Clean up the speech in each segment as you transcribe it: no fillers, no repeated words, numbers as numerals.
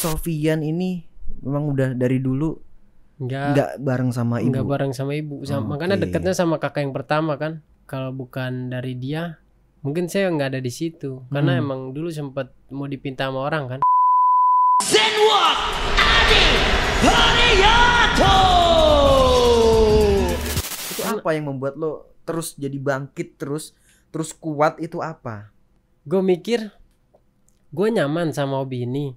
Sofian ini memang udah dari dulu nggak bareng sama ibu. Nggak bareng sama ibu. Makanya dekatnya sama kakak yang pertama kan. Kalau bukan dari dia, mungkin saya nggak ada di situ. Karena emang dulu sempat mau dipinta sama orang kan. Zenwalk Adi Hariyato. Itu apa yang membuat lo terus jadi bangkit terus kuat itu apa? Gue mikir gue nyaman sama hobi ini.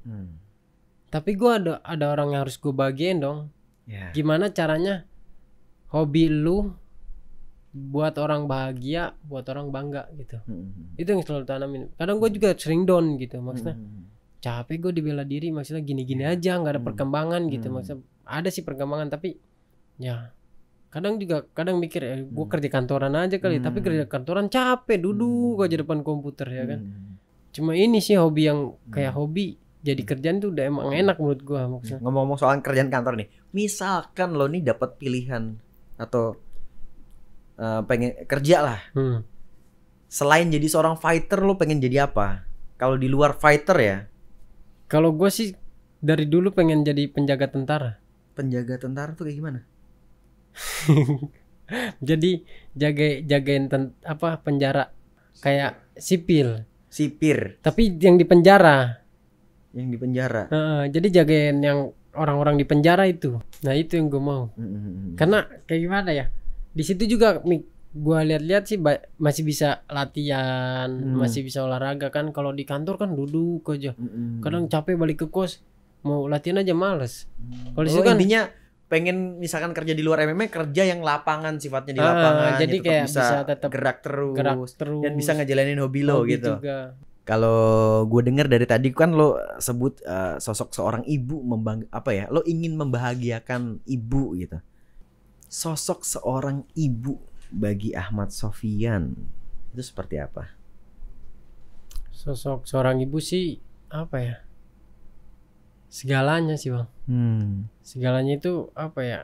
Tapi gue ada orang yang harus gue bagiin dong. Gimana caranya hobi lu buat orang bahagia, buat orang bangga gitu. Itu yang selalu tanamin. Kadang gue juga sering down gitu. Maksudnya capek gue dibela diri. Maksudnya gini-gini aja, nggak ada perkembangan gitu. Maksudnya ada sih perkembangan tapi ya kadang mikir gue kerja kantoran aja kali. Tapi kerja kantoran capek, duduk aja depan komputer ya kan. Cuma ini sih hobi yang kayak hobi jadi kerjaan tuh udah emang enak menurut gua maksudnya. Ngomong-ngomong soal kerjaan kantor nih, misalkan lo nih dapat pilihan atau pengen kerja lah, selain jadi seorang fighter lo pengen jadi apa? Kalau di luar fighter ya? Kalau gua sih dari dulu pengen jadi penjaga tentara. Penjaga tentara tuh kayak gimana? Jadi jagain penjara kayak sipil. Tapi yang di penjara. Jadi jagain yang orang-orang di penjara itu. Nah itu yang gue mau. Karena kayak gimana ya? Di situ juga gue lihat-lihat sih masih bisa latihan, masih bisa olahraga kan. Kalau di kantor kan duduk aja. Kadang capek balik ke kos, mau latihan aja males. Kalau di situ kan intinya pengen misalkan kerja di luar MMA, kerja yang lapangan sifatnya di lapangan. Jadi kayak bisa tetap gerak terus dan bisa ngejalanin ngejalanin hobi lo gitu. Juga. Kalau gue dengar dari tadi kan lo sebut sosok seorang ibu lo ingin membahagiakan ibu gitu. Sosok seorang ibu bagi Ahmad Sofian itu seperti apa? Sosok seorang ibu sih apa ya? Segalanya sih bang. Segalanya itu apa ya?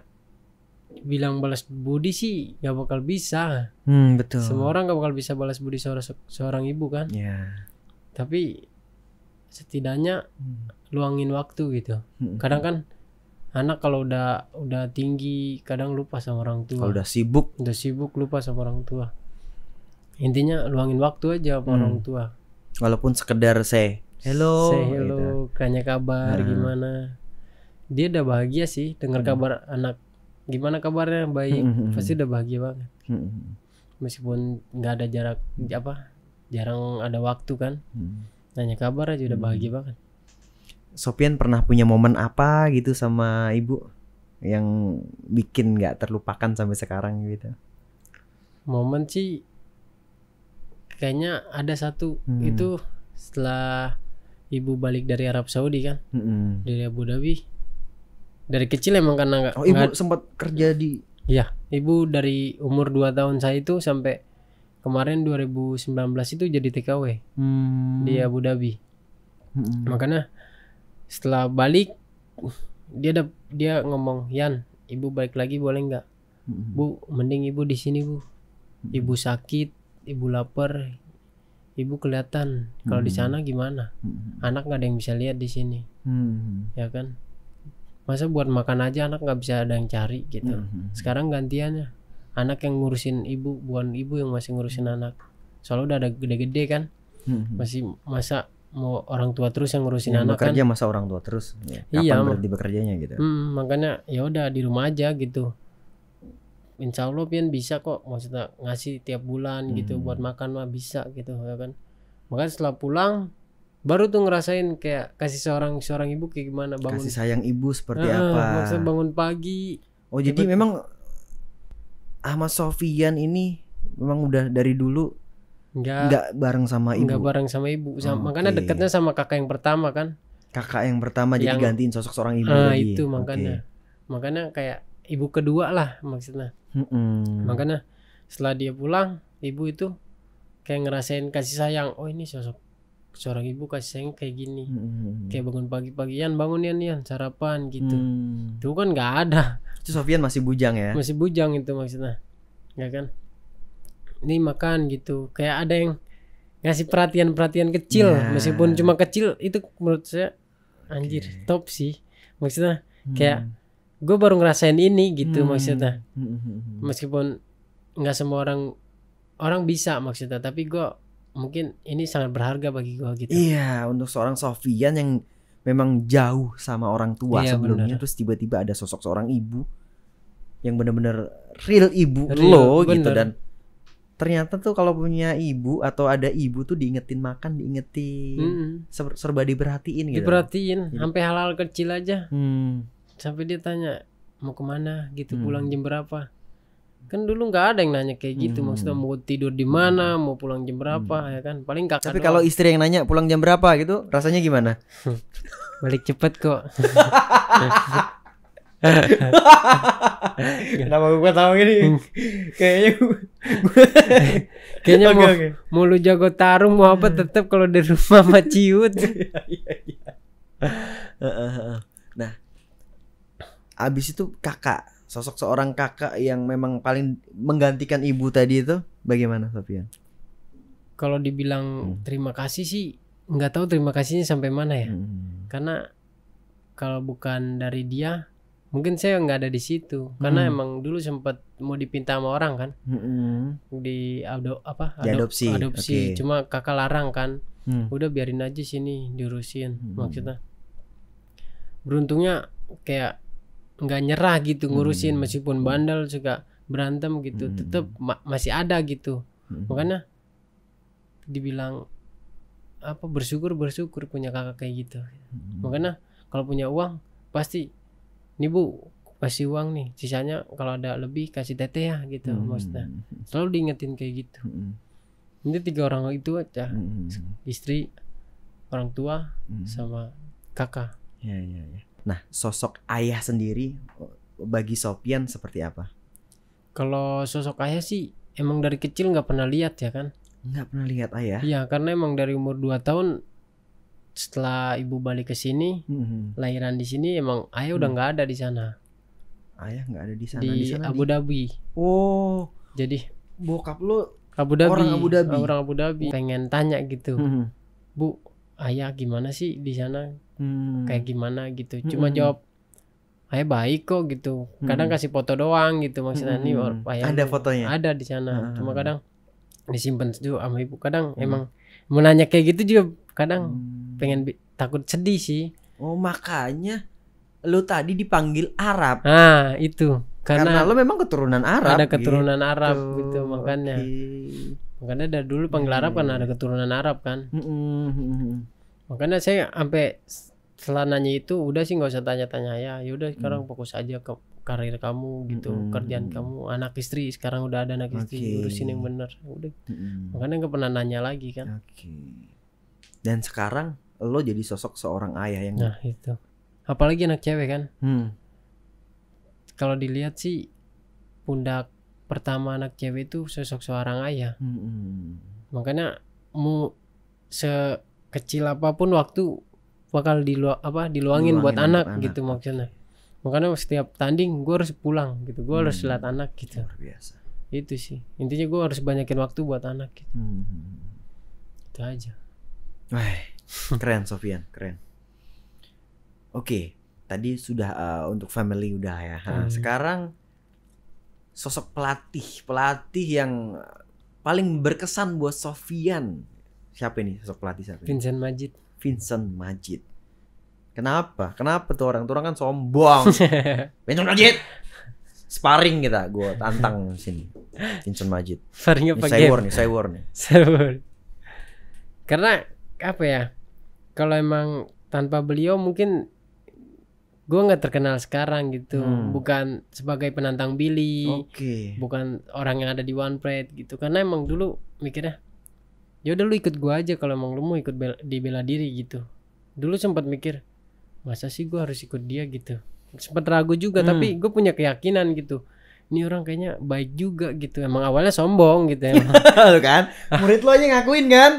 Bilang balas budi sih gak bakal bisa. Betul. Semua orang gak bakal bisa balas budi seorang ibu kan. Tapi setidaknya luangin waktu gitu. Kadang kan anak kalau udah tinggi kadang lupa sama orang tua. Kalau udah sibuk lupa sama orang tua. Intinya luangin waktu aja sama orang tua. Walaupun sekedar say hello gitu. Tanya kabar gimana. Dia udah bahagia sih dengar kabar anak. Gimana kabarnya, baik. Pasti udah bahagia banget. Meskipun nggak ada jarang ada waktu kan. Nanya kabar aja udah bahagia banget. Sofian pernah punya momen apa gitu sama ibu yang bikin nggak terlupakan sampai sekarang gitu? Momen sih kayaknya ada satu. Itu setelah ibu balik dari Arab Saudi kan, dari Abu Dhabi. Dari kecil emang karena ibu sempat kerja di. Iya, ibu dari umur 2 tahun saya itu sampai kemarin 2019 itu jadi TKW di Abu Dhabi. Makanya setelah balik dia ngomong, "Yan, ibu balik lagi boleh nggak? Bu, mending ibu di sini, Bu. Ibu sakit, ibu lapar, ibu kelihatan. Kalau di sana gimana? Anak nggak ada yang bisa lihat di sini." Ya kan? Masa buat makan aja anak nggak bisa ada yang cari gitu. Sekarang gantiannya anak yang ngurusin ibu, bukan ibu yang masih ngurusin anak. Soalnya udah ada gede-gede kan. Masih masa mau orang tua terus yang ngurusin yang anak bekerja kan. Masa orang tua terus ya. Iya, kapan berhenti bekerjanya gitu. Makanya ya udah di rumah aja gitu. Insya Allah Pian bisa kok, maksudnya ngasih tiap bulan gitu buat makan mah bisa gitu ya kan. Makanya setelah pulang baru tuh ngerasain kayak kasih seorang ibu kayak gimana, bangun kasih sayang ibu seperti apa. Maksudnya bangun pagi. Jadi memang Ahmad Sofian ini memang udah dari dulu nggak bareng sama ibu. Nggak bareng sama ibu. Makanya dekatnya sama kakak yang pertama kan. Kakak yang pertama jadi gantiin sosok seorang ibu lagi. Itu makanya. Makanya kayak ibu kedua lah maksudnya. Makanya setelah dia pulang, ibu itu kayak ngerasain kasih sayang. Oh ini sosok seorang ibu kasih sayang kayak gini. Kayak bangun pagi-pagi, Yan bangun Yan sarapan gitu. Itu kan nggak ada. Itu Sofian masih bujang ya? Masih bujang itu maksudnya, ya kan? Ini makan gitu. Kayak ada yang ngasih perhatian kecil, meskipun cuma kecil itu menurut saya anjir top sih. Maksudnya kayak gue baru ngerasain ini gitu maksudnya. Meskipun nggak semua orang bisa maksudnya, tapi gue mungkin ini sangat berharga bagi gue gitu. Iya, untuk seorang Sofyan yang memang jauh sama orang tua Iya, sebelumnya, bener. terus tiba-tiba ada sosok seorang ibu yang bener-bener real ibu Real, lo gitu, bener. dan ternyata tuh kalau punya ibu atau ada ibu tuh diingetin makan, diingetin serba diperhatiin gitu. Diperhatiin sampai hal-hal kecil aja. Hmm. Sampai dia tanya mau kemana gitu, pulang jam berapa. Kan dulu nggak ada yang nanya kayak gitu, maksudnya mau tidur di mana, mau pulang jam berapa, ya kan. Paling kakak Tapi doang. kalau istri yang nanya pulang jam berapa gitu, rasanya gimana? Balik cepet kok. Kenapa gue tahu gini? Kayaknya Kayaknya Oke, mau oke. mau lu jago tarung mau apa tetap kalau di rumah sama ciut. Nah, abis itu kakak, sosok seorang kakak yang memang paling menggantikan ibu tadi itu bagaimana, Sofyan? Kalau dibilang terima kasih sih nggak tahu terima kasihnya sampai mana ya. Karena kalau bukan dari dia mungkin saya nggak ada di situ. Karena emang dulu sempat mau dipinta sama orang kan, Diadopsi, oke. Cuma kakak larang kan. Hmm. Udah biarin aja sini diurusin maksudnya. Beruntungnya kayak nggak nyerah gitu ngurusin, meskipun bandel juga berantem gitu, tetap masih ada gitu. Makanya dibilang apa, bersyukur punya kakak kayak gitu. Makanya kalau punya uang pasti nih bu kasih uang nih, sisanya kalau ada lebih kasih teteh ya gitu. Maksudnya selalu diingetin kayak gitu. Ini 3 orang itu aja, istri, orang tua, sama kakak. Ya. Nah, sosok ayah sendiri bagi Sofyan seperti apa? Kalau sosok ayah sih emang dari kecil nggak pernah lihat ya kan. Nggak pernah lihat ayah. Iya, karena emang dari umur 2 tahun setelah ibu balik ke sini, lahiran di sini, emang ayah udah nggak ada di sana. Ayah nggak ada di sana. Di sana Abu Dhabi. Oh, Jadi bokap lo Abu Dhabi. Orang Abu Dhabi. Orang Abu Dhabi. Pengen tanya gitu. Bu, ayah gimana sih di sana? Kayak gimana gitu. Cuma jawab ayah baik kok gitu. Kadang kasih foto doang gitu, maksudnya nih ayah Ada lu fotonya? ada di sana. Cuma kadang disimpan juga sama ibu. Kadang emang mau nanya kayak gitu juga kadang pengen takut sedih sih. Oh, makanya lo tadi dipanggil Arab. Nah itu Karena lo memang keturunan Arab. ada keturunan gitu. Arab gitu, makanya. Oke. Makanya dari dulu panggil Arab karena ada keturunan Arab kan. Makanya saya sampai setelah nanya itu udah sih nggak usah tanya-tanya ya. Yaudah sekarang fokus aja ke karir kamu gitu, kerjaan kamu, anak istri sekarang udah ada anak istri, urusin yang bener. Udah. Makanya nggak pernah nanya lagi kan. Oke. Dan sekarang lo jadi sosok seorang ayah yang Nah itu. Apalagi anak cewek kan. Kalau dilihat sih pundak pertama anak cewek itu sosok seorang ayah. Makanya mau sekecil apapun waktu bakal diluangin buat anak gitu maksudnya. Makanya setiap tanding gue harus pulang gitu, gue harus lihat anak gitu. luar biasa. Itu sih intinya, gue harus banyakin waktu buat anak gitu. Itu aja. Wah, keren Sofyan, keren. Oke, tadi sudah untuk family udah ya. Sekarang sosok pelatih yang paling berkesan buat Sofyan. Siapa ini sosok pelatih siapa? Vincent Majid. Kenapa? Kenapa tuh orang kan sombong. Vincent Majid. Sparring kita, gue tantang sini. Vincent Majid. Sparring apa game? Saya war nih. Karena apa ya? Kalau emang tanpa beliau mungkin gue nggak terkenal sekarang gitu. Bukan sebagai penantang Billy. Oke. Bukan orang yang ada di One Pride gitu. Karena emang dulu mikirnya, ya udah lu ikut gue aja kalau emang lu mau ikut di bela diri gitu. Dulu sempat mikir, masa sih gue harus ikut dia gitu. Sempat ragu juga, tapi gue punya keyakinan gitu. Ini orang kayaknya baik juga gitu. Emang awalnya sombong gitu emang. Lu kan, murid lo aja ngakuin kan?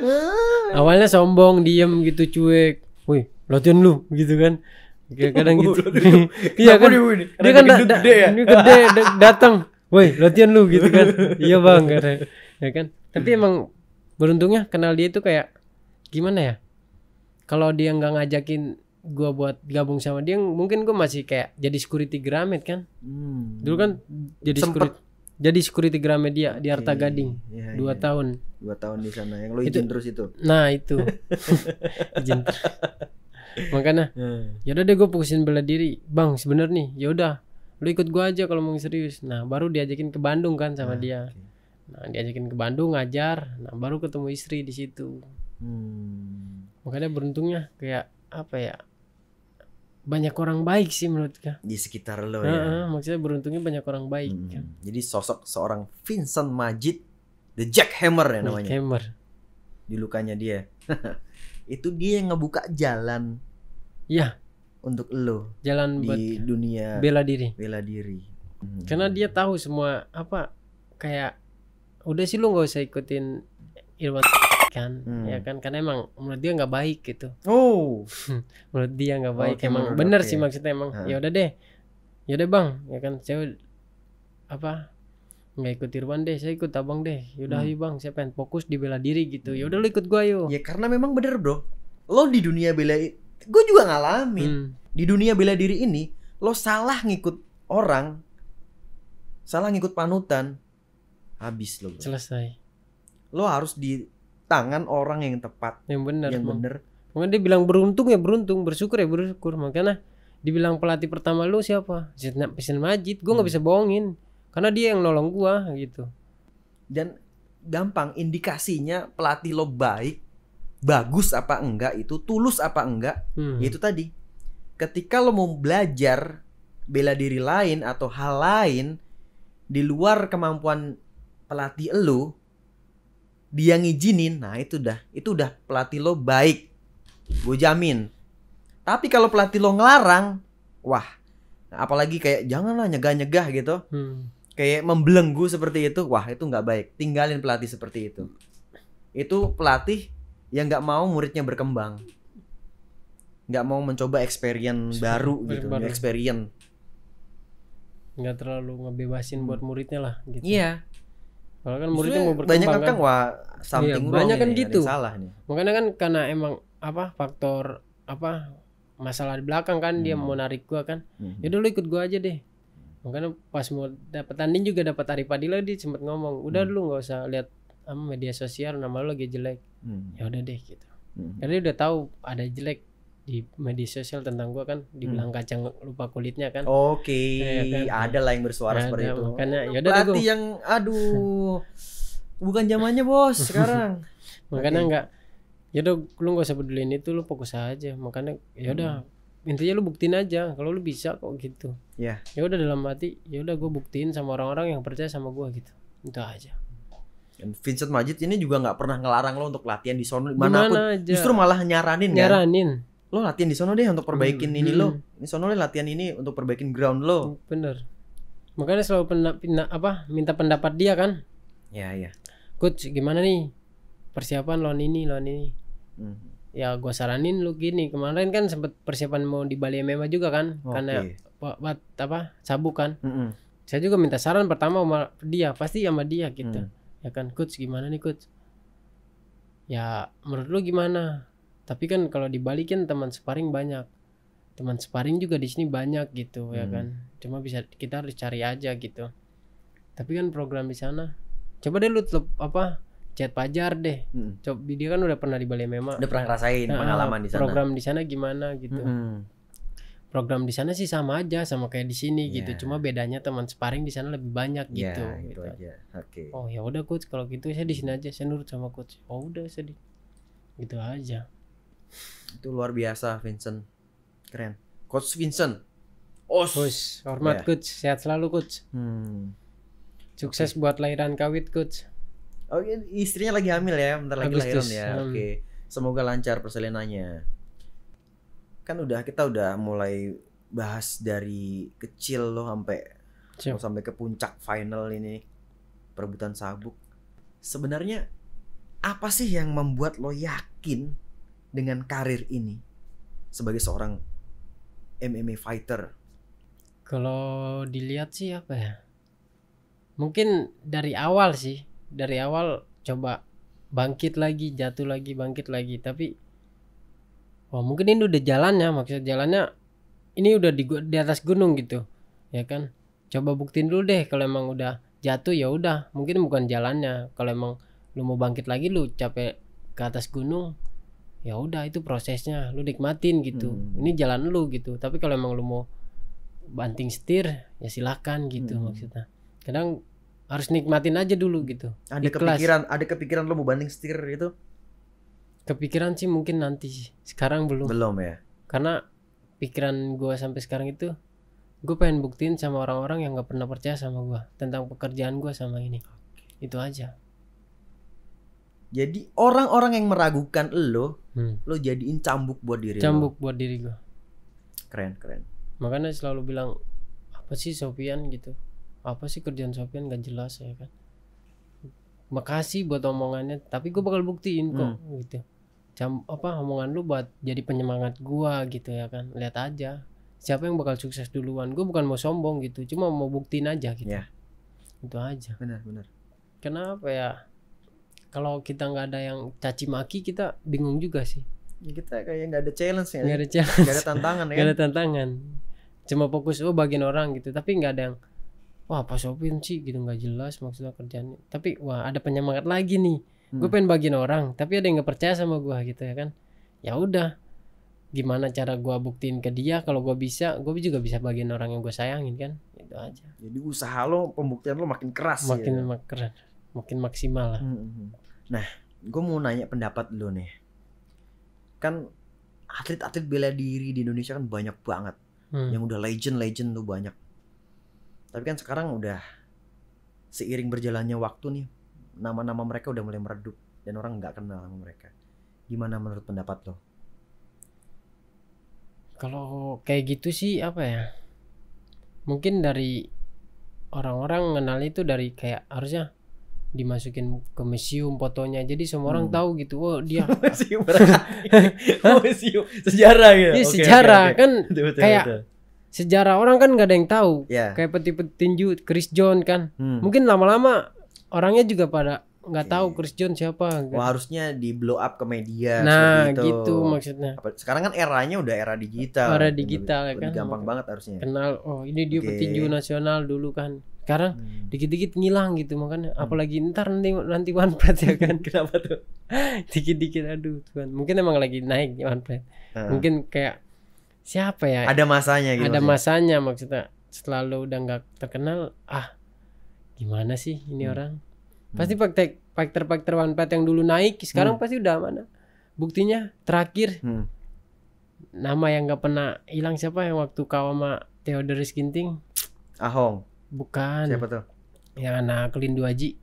Awalnya sombong, diem gitu, cuek. Wih, latihan lu gitu kan. Kadang gitu. Iya kan. Dia kan gede datang. Woi, latihan lu gitu kan. Iya bang, ya kan. Tapi emang beruntungnya kenal dia itu kayak gimana ya? Kalau dia nggak ngajakin gua buat gabung sama dia, mungkin gua masih kayak jadi security Gramet kan. Dulu kan jadi security Gramet dia di Arta Gading. Ya, 2 tahun. 2 tahun di sana yang lo izin terus itu. Nah, itu. Izin. Makanya yaudah deh gue fokusin bela diri. Bang, sebenarnya nih, yaudah lu ikut gua aja kalau mau serius. Nah, baru diajakin ke Bandung kan sama dia. Nah, diajakin ke Bandung ngajar. Nah, baru ketemu istri di situ. Makanya beruntungnya kayak apa ya? Banyak orang baik sih menurut gue di sekitar lo ya. Maksudnya beruntungnya banyak orang baik kan. Jadi sosok seorang Vincent Majid, the Jackhammer ya namanya. Jackhammer. Di lukanya dia. Itu dia yang ngebuka jalan. Ya. Untuk lo. Jalan di buat dunia bela diri. Karena dia tahu semua apa kayak udah sih lu nggak usah ikutin Irwan kan, ya kan, karena emang menurut dia nggak baik gitu. Menurut dia nggak baik. Emang bener sih maksudnya emang. Ya udah deh bang, ya kan saya apa nggak ikut Irwan deh, saya ikut abang deh. Yaudah ayo bang, saya pengen fokus di bela diri gitu. Ya udah lu ikut gua yuk. Ya karena memang bener bro, lo di dunia bela, gue juga ngalamin di dunia bela diri ini, lo salah ngikut orang, salah ngikut panutan, habis lo bro. Selesai. Lo harus di tangan orang yang tepat, yang benar. Makanya dia bilang beruntung ya beruntung, bersyukur ya bersyukur. Makanya dibilang pelatih pertama lu siapa? Vincent Majid. Gue nggak bisa bohongin karena dia yang nolong gua gitu. Dan gampang indikasinya pelatih lo baik, bagus apa enggak, itu tulus apa enggak. Itu tadi, ketika lo mau belajar bela diri lain atau hal lain di luar kemampuan pelatih lo, dia ngizinin, nah itu udah pelatih lo baik, gue jamin. Tapi kalau pelatih lo ngelarang, wah, apalagi kayak janganlah nyegah-nyegah gitu, kayak membelenggu seperti itu, wah itu nggak baik. Tinggalin pelatih seperti itu. Itu pelatih yang nggak mau muridnya berkembang, nggak mau mencoba experience baru gitu, experience. Nggak terlalu ngebebasin buat muridnya lah gitu. Iya. Kalau kan muridnya mau berkembang banyak kan, wah something wrong banyak kan ini, gitu. Salah nih. Makanya kan karena emang apa faktor apa masalah di belakang kan, dia mau narik gua kan. Yaudah lu ikut gua aja deh. Makanya pas mau dapat tanding juga dapat Arif Adila, dia sempat ngomong, udah lu nggak usah lihat media sosial, nama lu lagi jelek. Ya udah deh gitu. Karena dia udah tahu ada jelek di media sosial tentang gua kan, dibilang kacang lupa kulitnya kan. Ya kan? Ada lah yang bersuara seperti itu. Makanya yaudah pelatih yang aduh bukan zamannya bos sekarang. Makanya enggak, yaudah lu nggak usah peduliin itu, lu fokus aja. Makanya yaudah intinya lu buktiin aja kalau lu bisa kok gitu. Ya udah dalam hati, ya udah gue buktiin sama orang-orang yang percaya sama gua gitu. Itu aja. Dan Vincent Majid ini juga nggak pernah ngelarang lo untuk latihan di sono manapun, justru malah nyaranin. Lo latihan di sono deh untuk perbaikin ini lo. Ini sono lo latihan ini untuk perbaikin ground lo. Bener. Makanya selalu minta pendapat dia kan. Ya. Coach gimana nih persiapan lawan ini. Ya gue saranin lu gini. Kemarin kan sempet persiapan mau di Bali MMA juga kan. Karena sabuk kan. Saya juga minta saran pertama sama dia. Pasti sama dia gitu. Ya kan, coach gimana nih coach? Ya menurut lu gimana? Tapi kan kalau di Bali kan teman sparring banyak. Teman sparring juga di sini banyak gitu ya kan. Cuma kita harus cari aja gitu. Tapi kan program di sana. Coba deh lu chat Pajar deh. Coba dia kan udah pernah di Bali MMA. Udah pernah ngerasain pengalaman di sana. Program di sana gimana gitu. Program di sana sih sama aja, sama kayak di sini gitu. Cuma bedanya teman sparring di sana lebih banyak gitu. Itu aja. Oke. Oh ya udah coach, kalau gitu saya di sini aja, saya nurut sama coach. Oh udah sedih. Gitu aja. Itu luar biasa Vincent. Keren. Coach Vincent. Hormat coach, sehat selalu coach. Sukses buat lahiran Kawit coach. Oh, istrinya lagi hamil ya, bentar lagi lahiran ya. Oke. Semoga lancar persalinannya. Kan kita udah mulai bahas dari kecil lo sampai ke puncak final ini, perebutan sabuk. Sebenarnya apa sih yang membuat lo yakin dengan karir ini sebagai seorang MMA fighter? Kalau dilihat sih apa ya? Mungkin dari awal sih. Dari awal coba bangkit lagi, jatuh lagi, bangkit lagi. Tapi wah mungkin ini udah jalannya, maksudnya jalannya ini udah di atas gunung gitu ya kan, coba buktiin dulu deh. Kalau emang udah jatuh ya udah, mungkin bukan jalannya. Kalau emang lu mau bangkit lagi, lu capek ke atas gunung, ya udah itu prosesnya, lu nikmatin gitu. Ini jalan lu gitu. Tapi kalau emang lu mau banting setir ya silakan gitu maksudnya. Kadang harus nikmatin aja dulu gitu. Ada kepikiran lo mau banting setir itu? Kepikiran sih mungkin nanti sih. Sekarang belum. Belum ya. Karena pikiran gue sampai sekarang itu, gue pengen buktiin sama orang-orang yang gak pernah percaya sama gue tentang pekerjaan gue sama ini. Itu aja. Jadi orang-orang yang meragukan lo jadiin cambuk buat diri Cambuk buat diri gue. Keren. Makanya selalu bilang, apa sih Sofian gitu, apa sih kerjaan Sofian gak jelas ya kan. Makasih buat omongannya, tapi gue bakal buktiin kok gitu. Omongan lu buat jadi penyemangat gua gitu ya kan. Lihat aja siapa yang bakal sukses duluan. Gue bukan mau sombong gitu, cuma mau buktiin aja gitu. Itu aja. Benar. Kenapa ya, kalau kita nggak ada yang caci maki, kita bingung juga sih. Ya, kita kayak nggak ada challenge ya. Nggak ada challenge. Nggak ada tantangan ya. Nggak ada tantangan. Cuma fokus bagian orang gitu, tapi nggak ada yang wah Pak Sofian sih gitu, nggak jelas maksudnya kerjanya. Tapi wah ada penyemangat lagi nih. Gue pengen bagiin orang, tapi ada yang nggak percaya sama gue gitu ya kan. Ya udah, gimana cara gue buktiin ke dia kalau gue bisa, gue juga bisa bagiin orang yang gue sayangin kan. Itu aja. Jadi usaha lo, pembuktian lo makin keras. Makin keren, makin maksimal lah. Nah, gue mau nanya pendapat lo nih. Kan atlet-atlet bela diri di Indonesia kan banyak banget. Yang udah legend tuh banyak. Tapi kan sekarang udah seiring berjalannya waktu nih, nama-nama mereka udah mulai meredup dan orang nggak kenal sama mereka. Gimana menurut pendapat lo? Kalau kayak gitu sih apa ya? Mungkin dari orang-orang kenal itu dari kayak harusnya dimasukin ke museum fotonya, jadi semua orang tahu gitu. Oh dia museum sejarah gitu. Iya, sejarah kan. Betul. Kayak sejarah orang kan nggak ada yang tahu. Yeah. Kayak petinju Chris John kan. Mungkin lama-lama orangnya juga pada nggak tahu Chris John siapa. Wah, harusnya di blow up ke media. Nah gitu maksudnya. Sekarang kan eranya udah era digital. Era digital lebih, kan. lebih gampang banget harusnya. Kenal. Oh ini dia petinju nasional dulu kan. Sekarang dikit-dikit ngilang gitu, makanya apalagi ntar nanti OnePlate ya kan. Kenapa tuh? Dikit-dikit aduh Tuhan. Mungkin emang lagi naik OnePlate. Mungkin kayak siapa ya? Ada masanya gitu. Ada masanya maksudnya. Setelah lo udah nggak terkenal, gimana sih ini orang? Pasti faktor OnePlate yang dulu naik, sekarang pasti udah mana? Buktinya terakhir nama yang nggak pernah hilang siapa yang waktu kau sama Theodorus Ginting? Ahong. Bukan. Siapa tuh? Yang anak Lindu Aji.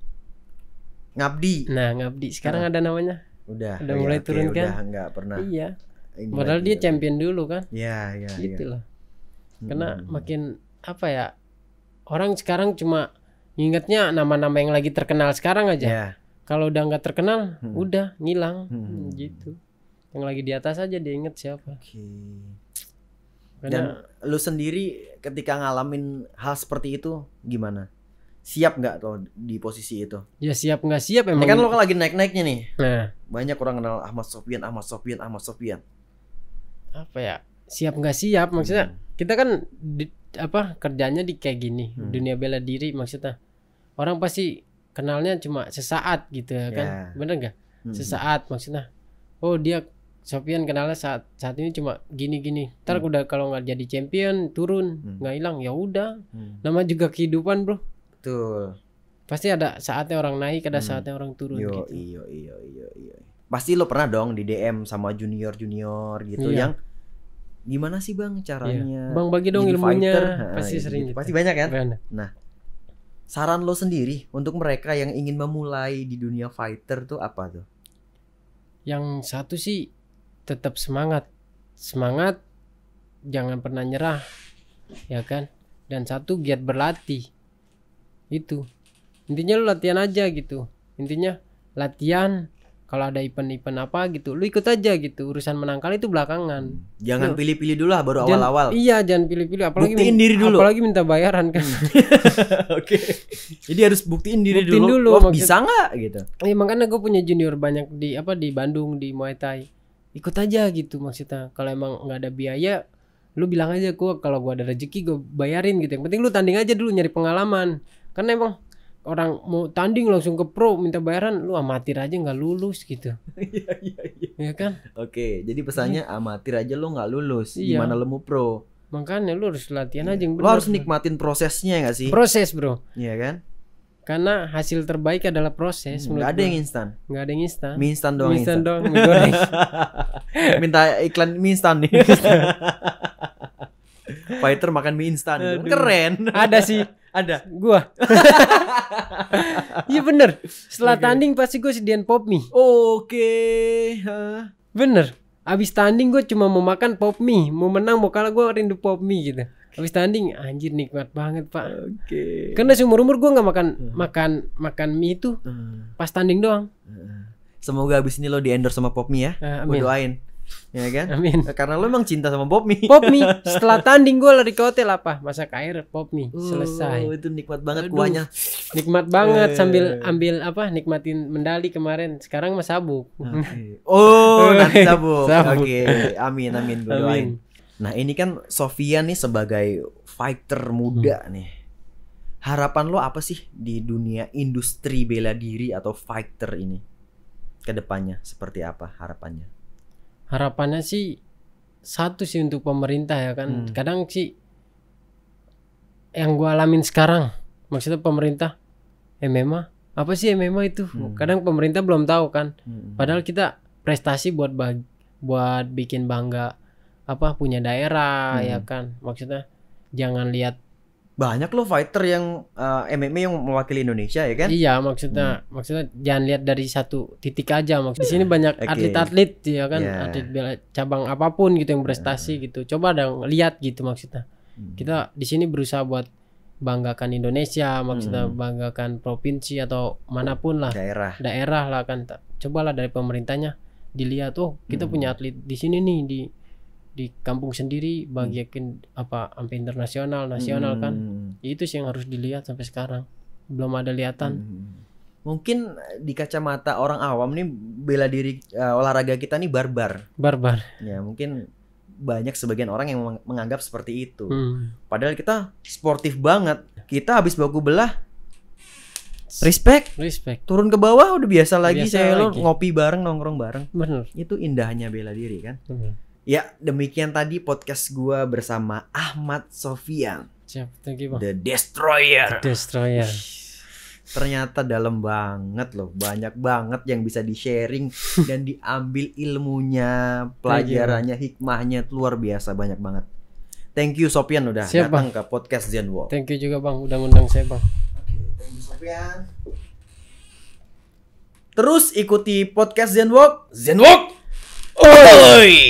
Ngabdi. Nah Ngabdi sekarang ada namanya. Udah mulai turun kan? Udah nggak pernah. Iya. Padahal dia champion dulu kan. Iya. Gitu loh. Karena makin apa ya, orang sekarang cuma ingatnya nama-nama yang lagi terkenal sekarang aja. Yeah. Kalau udah nggak terkenal, udah ngilang gitu. Yang lagi di atas aja dia inget siapa. Dan lu sendiri ketika ngalamin hal seperti itu gimana? Siap nggak tuh di posisi itu? Ya siap nggak siap emang. Ini kan lo kan lagi naik-naiknya nih. Nah, banyak orang kenal Ahmad Sofyan. Apa ya? Siap nggak siap maksudnya? Kita kan kerjanya di kayak gini, dunia bela diri maksudnya. Orang pasti kenalnya cuma sesaat gitu ya kan. Bener nggak? Sesaat maksudnya. Oh dia Sofyan kenalnya saat ini cuma gini-gini. Ntar udah kalau nggak jadi champion turun, nggak hilang ya udah. Nama juga kehidupan bro. Betul. Pasti ada saatnya orang naik, ada saatnya orang turun. Gitu. Iya. Pasti lo pernah dong di DM sama junior gitu yang gimana sih bang caranya? Bang bagi dong ilmunya. Pasti sering gitu. Pasti banyak kan? Banyak. Nah, saran lo sendiri untuk mereka yang ingin memulai di dunia fighter tuh apa tuh? Yang satu sih tetap semangat, jangan pernah nyerah, ya kan. Dan satu giat berlatih, itu intinya lu latihan aja gitu. Intinya latihan, kalau ada event apa gitu, lu ikut aja gitu. Urusan menang kalah itu belakangan. Jangan pilih-pilih dulu lah baru awal-awal. Iya jangan pilih-pilih, apalagi buktiin diri dulu. Apalagi minta bayaran kan. Oke. Jadi harus buktiin diri dulu. Lo bisa nggak gitu? Makanya gue punya junior banyak di Bandung di Muay Thai. ikut aja gitu maksudnya. Kalau emang nggak ada biaya, lu bilang aja kalau gua ada rezeki gue bayarin gitu. Yang penting lu tanding aja dulu, nyari pengalaman. Karena emang orang mau tanding langsung ke pro minta bayaran, lu amatir aja nggak lulus gitu. Iya. Ya kan? Oke, jadi pesannya amatir aja lo nggak lulus, Iya. gimana lo mau pro? Makanya lu harus latihan aja yang Lo bener. harus nikmatin prosesnya nggak sih? Proses bro. Iya kan? Karena hasil terbaik adalah proses. Nggak ada yang instan. Nggak ada yang instan. Mie instan doang. Mie instan instan. doang, mie goreng. Minta iklan mie instan nih. Fighter makan mie instan. Aduh. Keren. Ada sih. Ada. Gua. Iya bener. Setelah tanding pasti gue sediain pop mie. Oke. Hah. Bener. Abis tanding gue cuma mau makan pop mie. Mau menang mau kalah gue rindu pop mie gitu. Abis tanding anjir nikmat banget pak. Oke. Karena seumur umur gue nggak makan mie itu pas tanding doang. Semoga abis ini lo di endorse sama Pop Mie ya. Amin. Gue doain. Ya kan? Amin. Karena lo emang cinta sama Pop Mie. Pop mie. Setelah tanding gue lari ke hotel apa? Masak air pop mie. Selesai. Itu nikmat banget Aduh. kuahnya. Nikmat banget sambil ambil nikmatin medali kemarin. Sekarang mah sabuk. Oke. Oh, nanti sabuk. Sabuk. Oke. Amin gue doain. Nah, ini kan Sofian nih sebagai fighter muda nih. Harapan lo apa sih di dunia industri bela diri atau fighter ini? Kedepannya seperti apa harapannya? Harapannya sih satu sih untuk pemerintah ya kan. Kadang sih yang gue alamin sekarang, maksudnya pemerintah MMA apa sih MMA itu? Kadang pemerintah belum tahu kan. Padahal kita prestasi buat bikin bangga punya daerah ya kan. Maksudnya jangan lihat banyak loh fighter yang MMA yang mewakili Indonesia ya kan? Iya maksudnya jangan lihat dari satu titik aja. Maksudnya di sini banyak atlet-atlet ya kan, atlet bela cabang apapun gitu yang prestasi gitu. Coba dong lihat gitu maksudnya. Kita di sini berusaha buat banggakan Indonesia, maksudnya banggakan provinsi atau manapun lah, daerah lah kan. Cobalah dari pemerintahnya dilihat, oh kita punya atlet di sini nih di kampung sendiri bagian sampai internasional, nasional kan. Itu sih yang harus dilihat sampai sekarang. Belum ada lihatan. Mungkin di kacamata orang awam nih bela diri olahraga kita nih barbar. Ya, mungkin banyak sebagian orang yang menganggap seperti itu. Padahal kita sportif banget. Kita habis baku belah respect. Turun ke bawah udah biasa lagi. Lo ngopi bareng, nongkrong bareng. Bener. Itu indahnya bela diri kan. Ya, demikian tadi podcast gua bersama Ahmad Sofian. Siap, thank you, Bang. The Destroyer. Ternyata dalam banget loh. Banyak banget yang bisa di-sharing dan diambil ilmunya, pelajarannya, hikmahnya luar biasa, banyak banget. Thank you Sofian udah datang ke podcast Zenwalk. Thank you juga Bang, udah ngundang saya Bang. Thank you Sofian. Terus ikuti podcast Zenwalk. Oi.